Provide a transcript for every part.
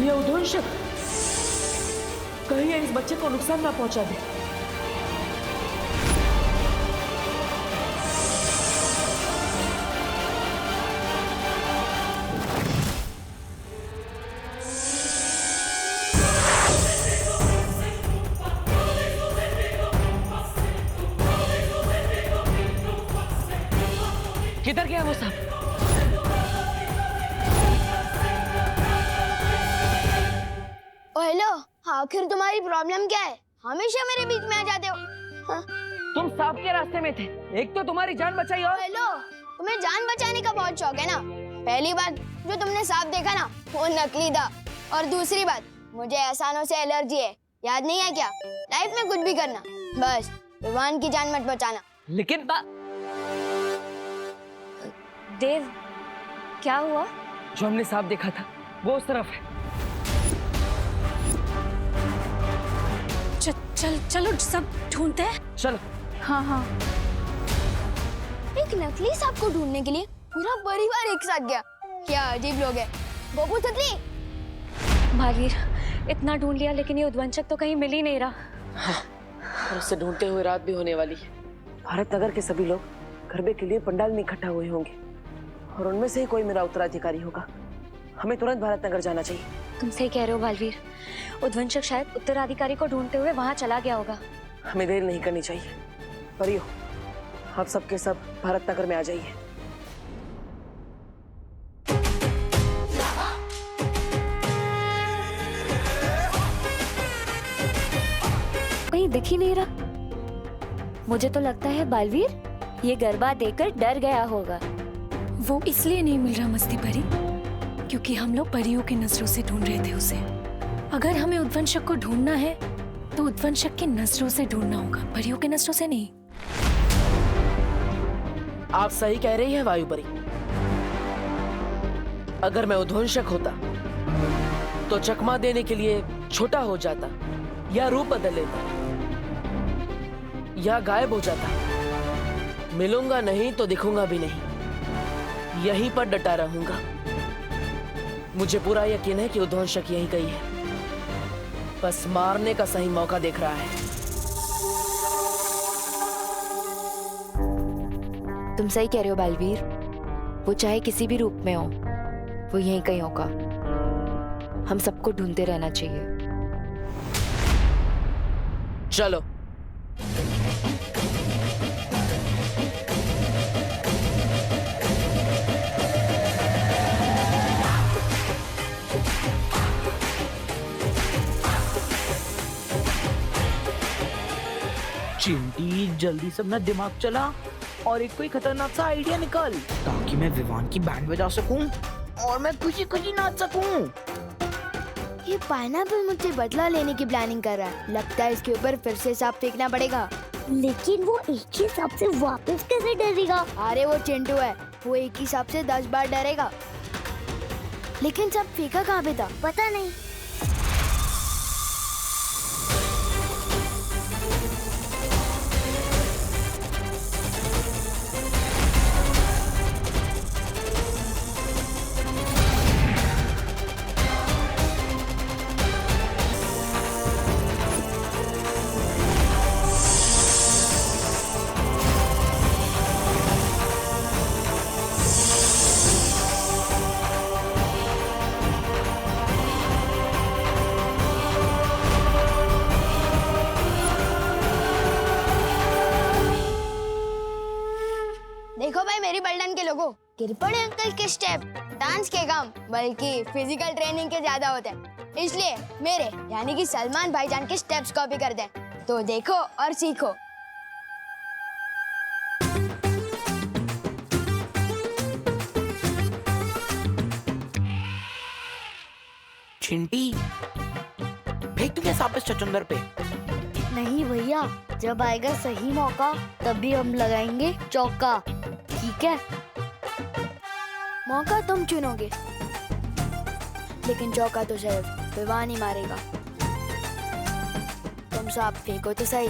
ये उद्वंशक कहीं ये इस बच्चे को नुकसान ना पहुंचा दे। किधर गया वो सब? हेलो, आखिर तुम्हारी प्रॉब्लम क्या है? हमेशा मेरे बीच में आ जाते हो। हाँ? तुम सांप के रास्ते में थे, एक तो तुम्हारी जान बचाई और हेलो, तुम्हें जान बचाने का बहुत शौक है ना? पहली बात जो तुमने सांप देखा ना, वो नकली था। और दूसरी बात, मुझे एहसानों से एलर्जी है, याद नहीं है क्या? लाइफ में कुछ भी करना, बस विवान की जान मत बचाना। लेकिन देव, क्या हुआ? जो हमने सांप देखा था वो उस तरफ है। चलो सब ढूंढते हैं। चलो। हाँ। एक नकली सांप को ढूंढने के लिए पूरा परिवार एक साथ गया। क्या अजीब लोग हैं। बबू तितली, बालवीर, इतना ढूंढ लिया लेकिन ये उद्वंशक तो कहीं मिल ही नहीं रहा। हाँ, और उससे ढूंढते हुए रात भी होने वाली है। भारत नगर के सभी लोग गरबे के लिए पंडाल में इकट्ठा हुए होंगे और उनमें से ही कोई मेरा उत्तराधिकारी होगा। हमें तुरंत भारत नगर जाना चाहिए। तुम सही कह रहे हो बालवीर, उद्वंशक शायद उत्तराधिकारी को ढूंढते हुए वहां चला गया होगा। हमें देर नहीं करनी चाहिए। परियो, आप सबके सब भारत नगर में आ जाइए। कहीं दिख ही नहीं रहा। मुझे तो लगता है बालवीर ये गरबा देखकर डर गया होगा। वो इसलिए नहीं मिल रहा मस्ती परी क्योंकि हम लोग परियों की नजरों से ढूंढ रहे थे उसे। अगर हमें उद्वंशक को ढूंढना है तो उद्वंशक की नजरों से ढूंढना होगा, परियों की नजरों से नहीं। आप सही कह रही हैं वायुपरी। अगर मैं उद्वंशक होता तो चकमा देने के लिए छोटा हो जाता या रूप बदल लेता या गायब हो जाता। मिलूंगा नहीं तो दिखूंगा भी नहीं, यहीं पर डटा रहूंगा। मुझे पूरा यकीन है कि उद्वंशक यहीं कहीं है, बस मारने का सही मौका देख रहा है। तुम सही कह रहे हो बालवीर, वो चाहे किसी भी रूप में हो, वो यहीं कहीं होगा। हम सबको ढूंढते रहना चाहिए। चलो। चिंटी, जल्दी से अपना दिमाग चला और एक कोई खतरनाक सा आइडिया निकाल ताकि मैं विवान की बैंड बजा सकूं और मैं खुशी खुशी नाच सकूं। ये पाइनएप्पल मुझसे बदला लेने की प्लानिंग कर रहा है। लगता है इसके ऊपर फिर से सांप फेंकना पड़ेगा। लेकिन वो एक ही सांप से वापस कैसे डरेगा? अरे वो चिंटू है, वो एक ही सांप से 10 बार डरेगा। लेकिन सांप फेंका कहाँ पे था? पता नहीं। देखो भाई मेरी बल्डन के लोगों, गिर पड़े अंकल के स्टेप डांस के काम बल्कि फिजिकल ट्रेनिंग के ज्यादा होते हैं, इसलिए मेरे यानी कि सलमान भाईजान के स्टेप्स कॉपी कर दें। तो देखो और सीखो। चिंटी, फेंक तू क्या सांप इस चचुंदर पे? नहीं भैया, जब आएगा सही मौका तभी हम लगाएंगे चौका, ठीक है? मौका तुम चुनोगे, लेकिन चौका तो सिर्फ विवान ही मारेगा। तुम सांप फेंको तो सही।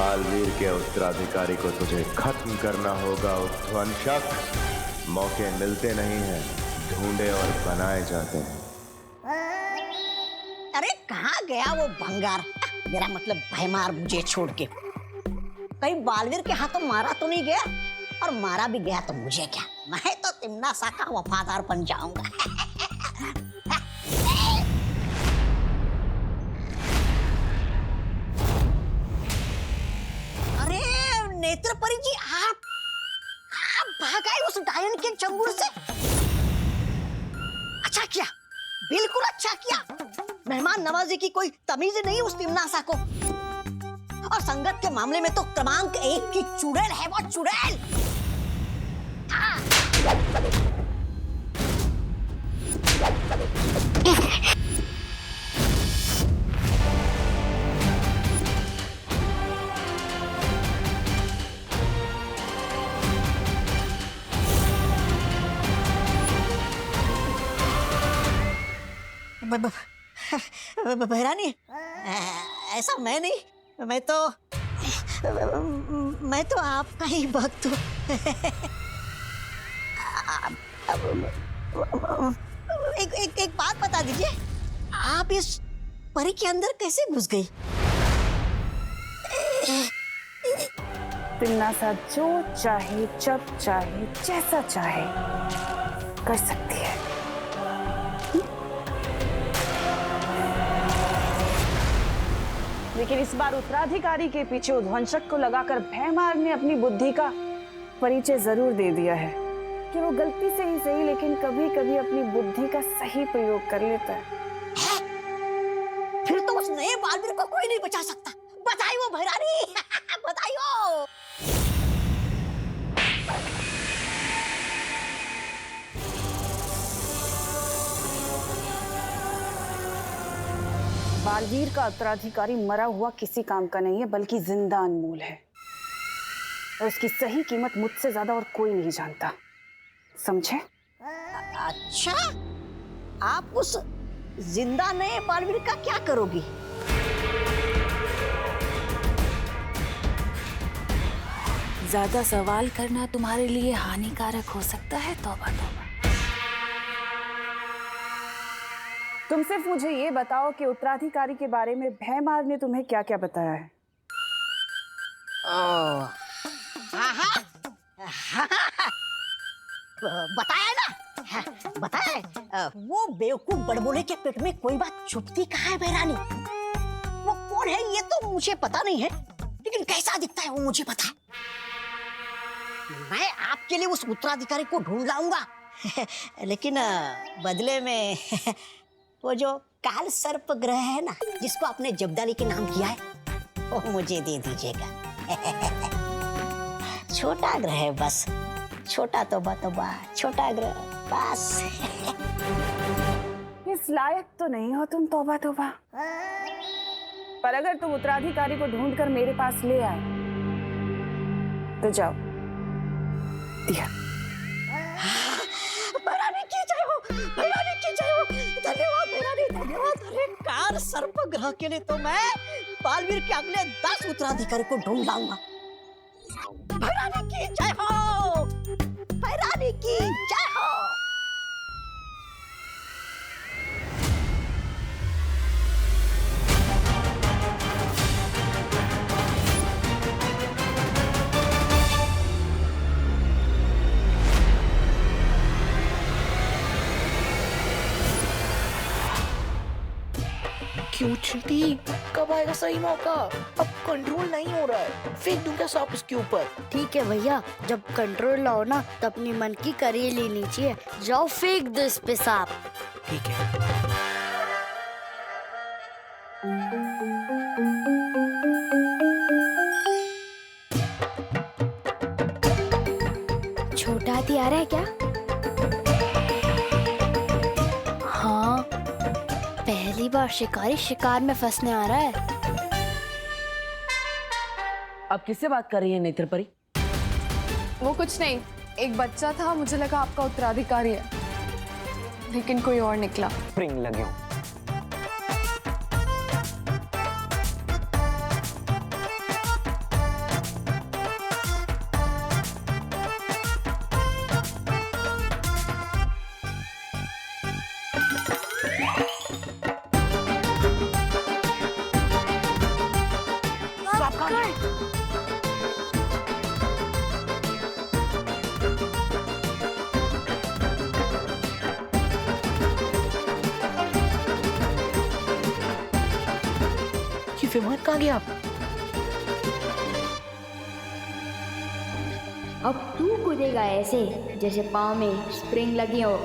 बालवीर के उत्तराधिकारी को तुझे खत्म करना होगा उद्वंशक। मौके मिलते नहीं हैं, ढूंढे और बनाए जाते हैं। अरे कहाँ गया वो भंगार? मेरा मतलब भयमार मुझे छोड़ के कहीं बालवीर के हाथों मारा तो नहीं गया, और मारा भी गया तो मुझे क्या, मैं तो तिम्ना सा का वफादार बन जाऊंगा। अरे नेत्रपरी जी, आप भाग आए उस डायन के चंगुल से। अच्छा किया, बिल्कुल अच्छा किया। मेहमान नवाजी की कोई तमीज नहीं उस तिमनासा को, और संगत के मामले में तो क्रमांक 1 की चुड़ैल है वो, चुड़ैल। बहरानी, ऐसा मैं नहीं, मैं तो आपका ही भक्त हूँ। एक बात बता दीजिए, आप इस परी के अंदर कैसे घुस गई? तिम्नासा जो चाहे, जब चाहे, जैसा चाहे कर सकती है। लेकिन इस बार उत्तराधिकारी के पीछे उद्वंशक को लगाकर भयमार ने अपनी बुद्धि का परिचय जरूर दे दिया है कि वो गलती से ही सही, लेकिन कभी कभी अपनी बुद्धि का सही प्रयोग कर लेता है। फिर तो उस नए बालवीर को कोई नहीं बचा सकता। बताइयो भैरानी, बताइयो। बालवीर का उत्तराधिकारी मरा हुआ किसी काम का नहीं है, बल्कि जिंदा अनमोल है, और उसकी सही कीमत मुझसे ज्यादा और कोई नहीं जानता, समझे? अच्छा, आप उस जिंदा नए बालवीर का क्या करोगी? ज्यादा सवाल करना तुम्हारे लिए हानिकारक हो सकता है। तौबा तौबा। तुम सिर्फ मुझे ये बताओ कि उत्तराधिकारी के बारे में भयमार ने तुम्हें क्या क्या बताया है? बताया ना, बताया। वो बेवकूफ बड़बोले के पेट में कोई बात छुपती कहाँ है भैरानी? वो कौन है ये तो मुझे पता नहीं है, लेकिन कैसा दिखता है वो मुझे पता है। मैं आपके लिए उस उत्तराधिकारी को ढूंढ लाऊंगा, लेकिन बदले में वो जो काल सर्प ग्रह है ना, जिसको आपने जब्दाली के नाम किया है, वो मुझे दे दीजिएगा। छोटा ग्रह है बस, छोटा तौबा, छोटा ग्रह बस। इस लायक तो नहीं हो तुम, तौबा तौबा। पर अगर तुम उत्तराधिकारी को ढूंढकर मेरे पास ले आए तो जाओ, दिया। भैरानी की जय हो, भैरानी की जय हो। धन्यवाद भैरानी, धन्यवाद। अरे कार सर्प ग्रह के लिए तो मैं बालवीर के अगले 10 उत्तराधिकारी को ढूंढ लाऊंगा। भैरानी की जय हो, भैरानी की जय हो। क्यों चींटी, कब आएगा सही मौका? अब कंट्रोल नहीं हो रहा है, फेंक दूं क्या सांप उसके ऊपर? ठीक है भैया, जब कंट्रोल लाओ ना तो अपनी मन की करी लेनी चाहिए। जाओ फेंक दो इस पे सांप। ठीक है। छोटा हाथी आ रहा है क्या? हाँ, पहली बार शिकारी शिकार में फंसने आ रहा है। अब किससे बात कर रही है नेत्रपरी? वो कुछ नहीं, एक बच्चा था, मुझे लगा आपका उत्तराधिकारी है, लेकिन कोई और निकला। स्प्रिंग लगे हो। विमान कहाँ गया? अब तू कूदेगा ऐसे जैसे पाँव में स्प्रिंग लगी हो।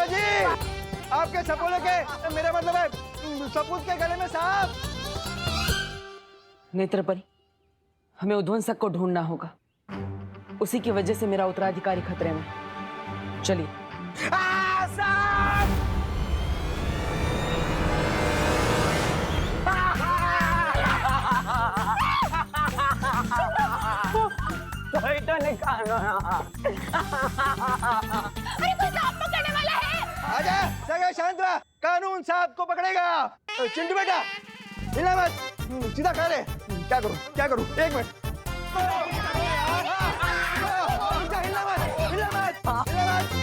जी, आपके सपूत के, मेरा मतलब है सपूत के गले में सांप। नेत्रपरी, हमें उध्वंसक को ढूंढना होगा। उसी की वजह से मेरा उत्तराधिकारी खतरे में। चलिए। तो निकालो। अरे कोई सांप पकड़ने वाला है। आजा, सगे शांत रहा। कानून सांप को पकड़ेगा। चिंटू बेटा, हिला मत, सीधा खा ले। क्या करूं? क्या करूं? एक मिनट। हिला मत, हिला मत, हिला मत।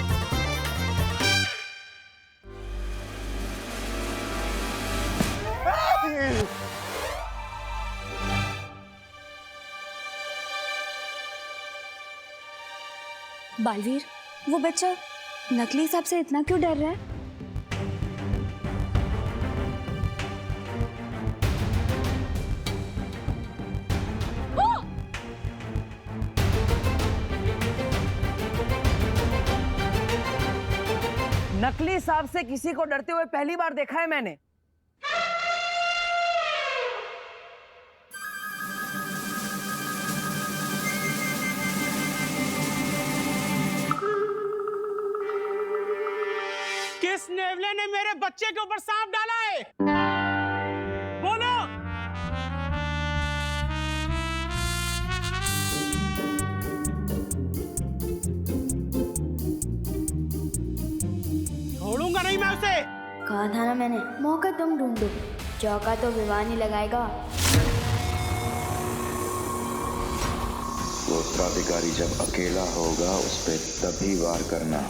बालवीर, वो बच्चा नकली सांप से इतना क्यों डर रहा है? नकली सांप से किसी को डरते हुए पहली बार देखा है मैंने। किस नेवले ने मेरे बच्चे के ऊपर सांप डाला है? बोलो। छोड़ूंगा नहीं मैं उसे। कहा था ना मैंने, मौका तुम ढूंढो, चौका तो विवान ही लगाएगा। वो उत्तराधिकारी जब अकेला होगा उस पे तभी वार करना।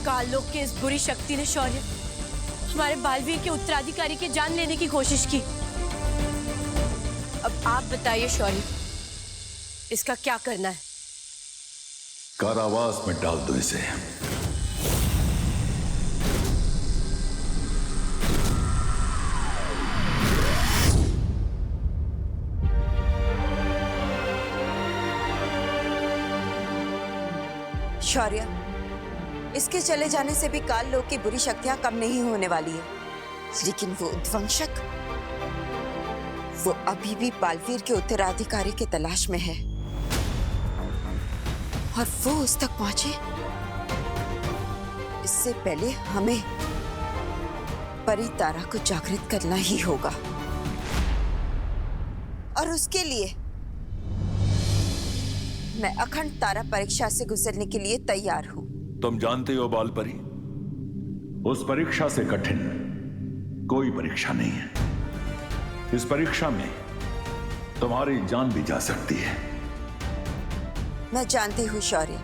काललोक के इस बुरी शक्ति ने शौर्य हमारे बालवीर के उत्तराधिकारी की जान लेने की कोशिश की। अब आप बताइए शौर्य, इसका क्या करना है? कारावास में डाल दो इसे। शौर्य, इसके चले जाने से भी काल लोक की बुरी शक्तियां कम नहीं होने वाली है, लेकिन वो उद्वंशक, वो अभी भी बालवीर के उत्तराधिकारी की तलाश में है और वो उस तक पहुंचे इससे पहले हमें परी तारा को जागृत करना ही होगा। और उसके लिए मैं अखंड तारा परीक्षा से गुजरने के लिए तैयार हूं। तुम जानते हो बालपरी, उस परीक्षा से कठिन कोई परीक्षा नहीं है। इस परीक्षा में तुम्हारी जान भी जा सकती है। मैं जानती हूँ शौर्य,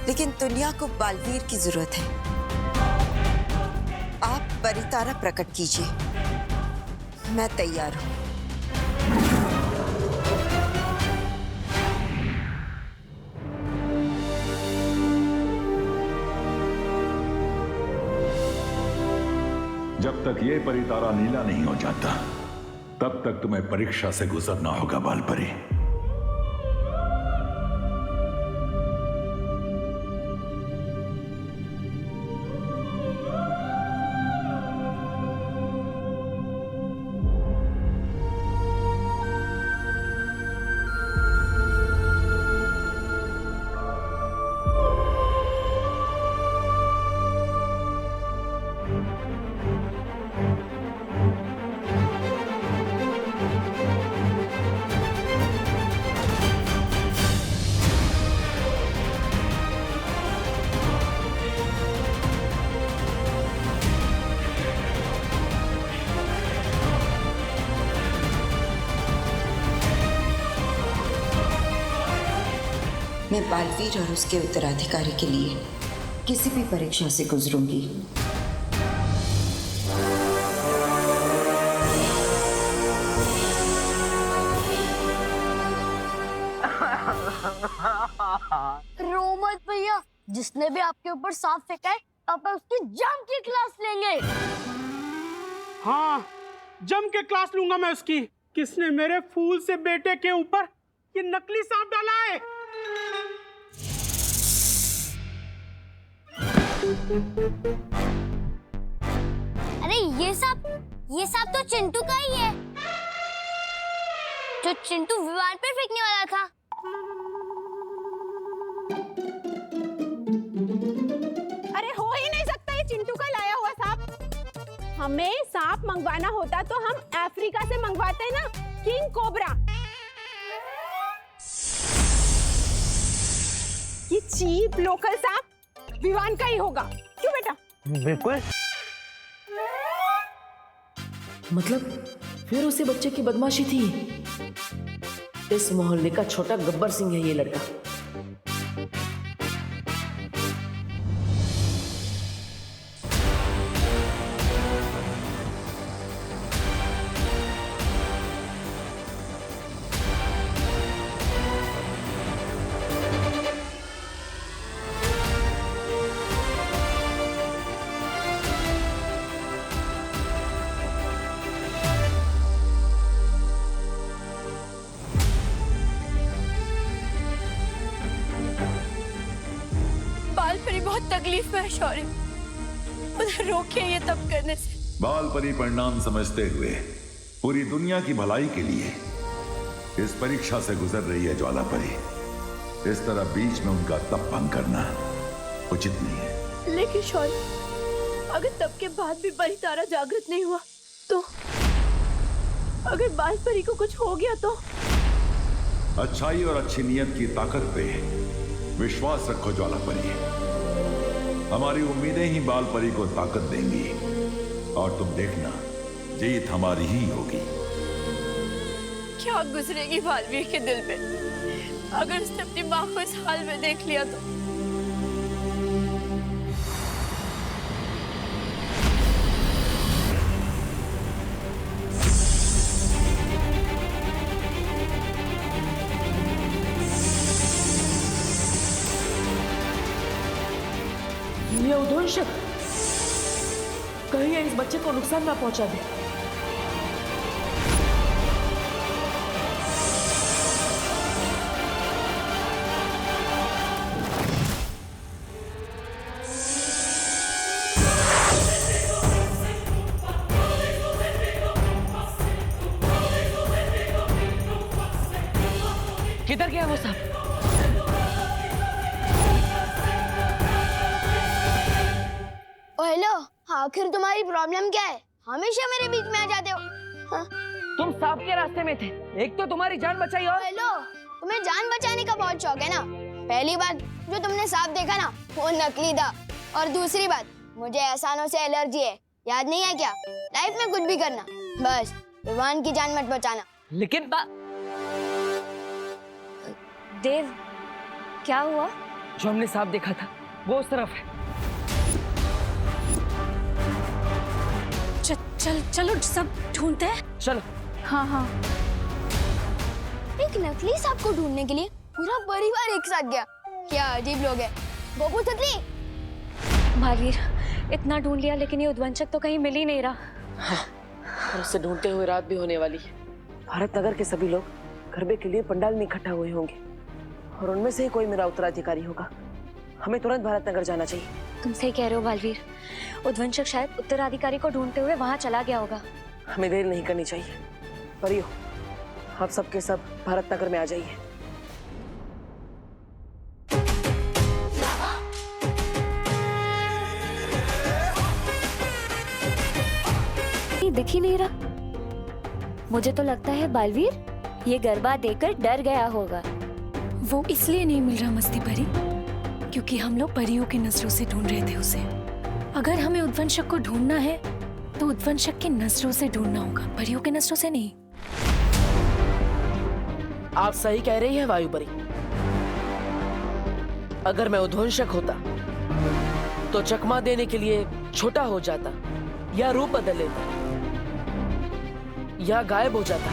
लेकिन दुनिया को बालवीर की जरूरत है। आप परितारा प्रकट कीजिए, मैं तैयार हूं। जब तक ये परितारा नीला नहीं हो जाता तब तक तुम्हें परीक्षा से गुजरना होगा बालपरी। मैं बालवीर और उसके उत्तराधिकारी के लिए किसी भी परीक्षा से गुजरूंगी। रो मत भैया, जिसने भी आपके ऊपर सांप फेंका है पापा उसकी जम की क्लास लेंगे। हाँ, जम के क्लास लूंगा मैं उसकी। किसने मेरे फूल से बेटे के ऊपर ये नकली सांप डाला है? अरे ये सांप तो चिंटू का ही है, जो चिंटू विवान पे फेंकने वाला था। अरे हो ही नहीं सकता ये चिंटू का लाया हुआ सांप। हमें सांप मंगवाना होता तो हम अफ्रीका से मंगवाते ना, किंग कोबरा। ये चीप लोकल सांप विवान का ही होगा, क्यों बेटा? बिल्कुल। मतलब फिर उसी बच्चे की बदमाशी थी। इस मोहल्ले का छोटा गब्बर सिंह है ये लड़का। बहुत तकलीफ में है शौर्य, उन्हें रोकिए ये तब करने से। बाल परी परिणाम समझते हुए पूरी दुनिया की भलाई के लिए इस परीक्षा से गुजर रही है ज्वाला परी। इस तरह बीच में उनका तप भंग करना उचित नहीं है। लेकिन शौर्य, अगर तब के बाद भी परी तारा जागृत नहीं हुआ तो अगर बाल परी को कुछ हो गया तो? अच्छाई और अच्छी नियत की ताकत पे विश्वास रखो ज्वाला परी। हमारी उम्मीदें ही बाल परी को ताकत देंगी और तुम देखना जीत हमारी ही होगी। क्या गुजरेगी बालवीर के दिल में अगर उसने अपनी माँ को इस हाल में देख लिया तो? ये उद्वंशक कहीं इस बच्चे को नुकसान ना पहुंचा दे। किधर गया वो सब? हेलो, आखिर तुम्हारी प्रॉब्लम क्या है? हमेशा मेरे बीच में आ जाते हो। हाँ? तुम सांप के रास्ते में थे, एक तो तुम्हारी जान बचाई और हेलो, तुम्हें जान बचाने का बहुत शौक है ना। पहली बात जो तुमने सांप देखा ना वो नकली था, और दूसरी बात मुझे एहसानों से एलर्जी है, याद नहीं है क्या? लाइफ में कुछ भी करना, बस विवान की जान मत बचाना। लेकिन देव, क्या हुआ? जो हमने सांप देखा था वो उस तरफ है। चलो सब ढूंढते हैं। चलो। हाँ हाँ। एक नकली सांप को ढूंढने के लिए पूरा परिवार एक साथ गया। क्या अजीब लोग हैं। गोपू तितली। बालवीर, इतना ढूंढ लिया लेकिन ये उद्वंशक तो कहीं मिल ही नहीं रहा। हाँ, और उससे ढूंढते हुए रात भी होने वाली है। भारत नगर के सभी लोग गरबे के लिए पंडाल में इकट्ठा हुए होंगे और उनमें से ही कोई मेरा उत्तराधिकारी होगा। हमें तुरंत भारत नगर जाना चाहिए। तुम सही कह रहे हो बालवीर, उद्वंशक शायद उत्तराधिकारी को ढूंढते हुए वहां चला गया होगा। हमें देर नहीं करनी चाहिए। परियो, आप सबके सब भारत नगर में आ जाइए। दिख ही नहीं रहा। मुझे तो लगता है बालवीर ये गरबा देकर डर गया होगा। वो इसलिए नहीं मिल रहा मस्ती परी क्योंकि हम लोग परियों की नजरों से ढूंढ रहे थे उसे। अगर हमें उद्वंशक को ढूंढना है तो उद्वंशक की नजरों से ढूंढना होगा, परियों की नजरों से नहीं। आप सही कह रही हैं वायुपरी। अगर मैं उद्वंशक होता तो चकमा देने के लिए छोटा हो जाता या रूप बदल लेता या गायब हो जाता।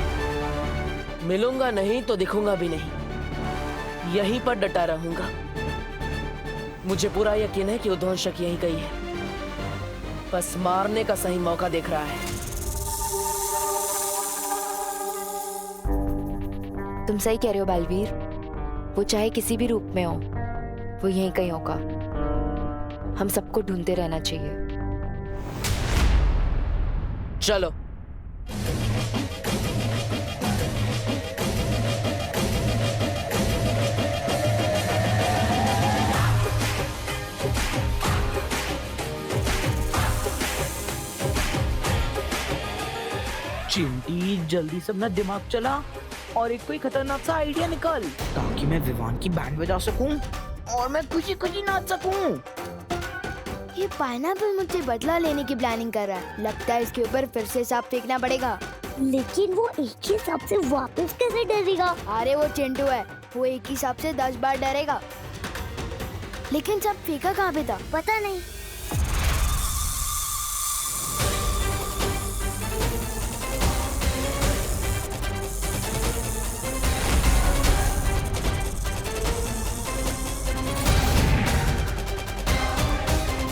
मिलूंगा नहीं तो दिखूंगा भी नहीं, यहीं पर डटा रहूंगा। मुझे पूरा यकीन है कि उद्वंशक यहीं कहीं है, बस मारने का सही मौका देख रहा है। तुम सही कह रहे हो बालवीर, वो चाहे किसी भी रूप में हो, वो यहीं कहीं होगा। हम सबको ढूंढते रहना चाहिए। चलो। चिंटी जल्दी से अपना दिमाग चला और एक कोई खतरनाक सा आइडिया निकाल, ताकि मैं विवान की बैंड बजा सकूं और मैं खुशी खुशी नाच सकूं। ये पाइनएप्पल मुझसे बदला लेने की प्लानिंग कर रहा है। लगता है इसके ऊपर फिर से सांप फेंकना पड़ेगा। लेकिन वो एक ही सांप से वापस कैसे डरेगा? अरे वो चिंटू है, वो एक ही सांप से 10 बार डरेगा। लेकिन सांप फेंका कहाँ पे था? पता नहीं।